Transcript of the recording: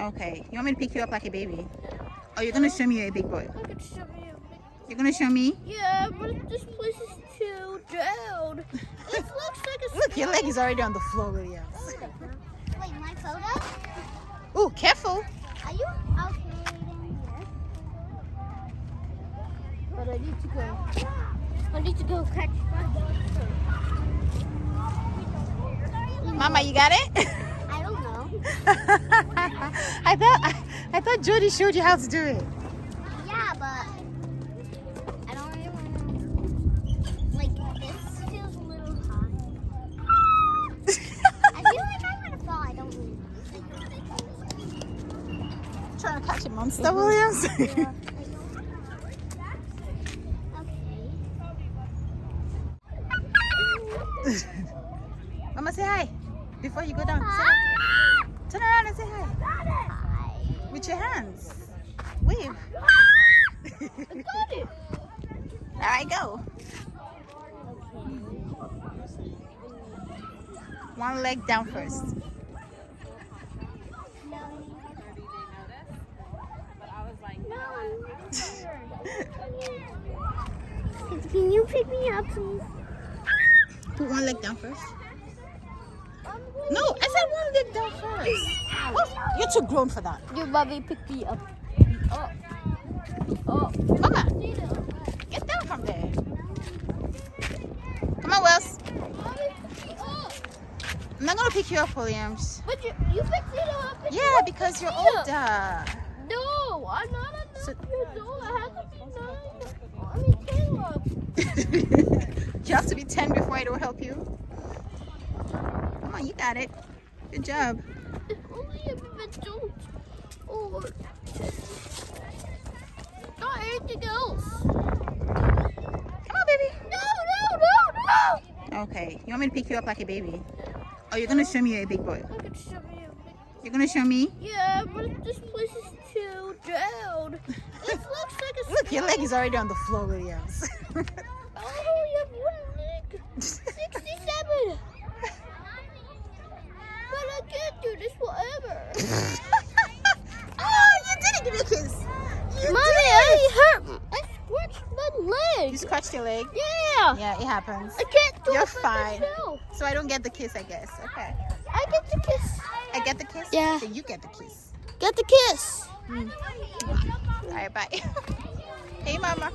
Okay. You want me to pick you up like a baby? Oh, you're gonna show me you're a big boy. I can show you. You're gonna show me? Yeah, but this place is too down. It looks like a. Look, your leg is already on the floor, Williams. Wait, my photo? Ooh, careful. Are you okay in here? But I need to go. I need to go catch my dog. Mama, you got it? I don't know. I thought Jody showed you how to do it. Yeah, but I don't really want to. Like, this feels a little high. I feel like I'm gonna fall. I don't really know. Trying to catch a monster, Williams? Yeah. Mama, say hi before you go down. Say hi. Turn around and say hi. With your hands. Wave. I got it. All right, go. One leg down first. Can you pick me up, please? Put one leg down first. No, I said one leg down first. Oh, you're too grown for that. Your mommy picked me up. Oh. Oh. Mama, get down from there. Come on, Wells. I'm not gonna pick you up, Williams. But you picked it up. Yeah, because you're older. No, I'm not enough So- years old. I have to be 9. I mean, Caleb. You have to be 10 before it will help you. Come on, you got it. Good job. If only I'm an adult. Or not anything else. Come on, baby. No. Okay, you want me to pick you up like a baby? Oh, you're gonna show me you're a big boy. I can show you. You're gonna show me? Yeah, but this place is too down. It looks like a. Look, your leg is already on the floor, Williams. Oh, you have one leg. 67. But I can't do this forever. Oh, you did it. Give me a kiss. You Mommy, did. I scratched my leg. You scratched your leg? Yeah. Yeah, it happens. I can't do You're it by fine. myself. So I don't get the kiss, I guess. Okay. I get the kiss. I get the kiss? Yeah. So you get the kiss. Get the kiss. All right, bye. Hey, Mama.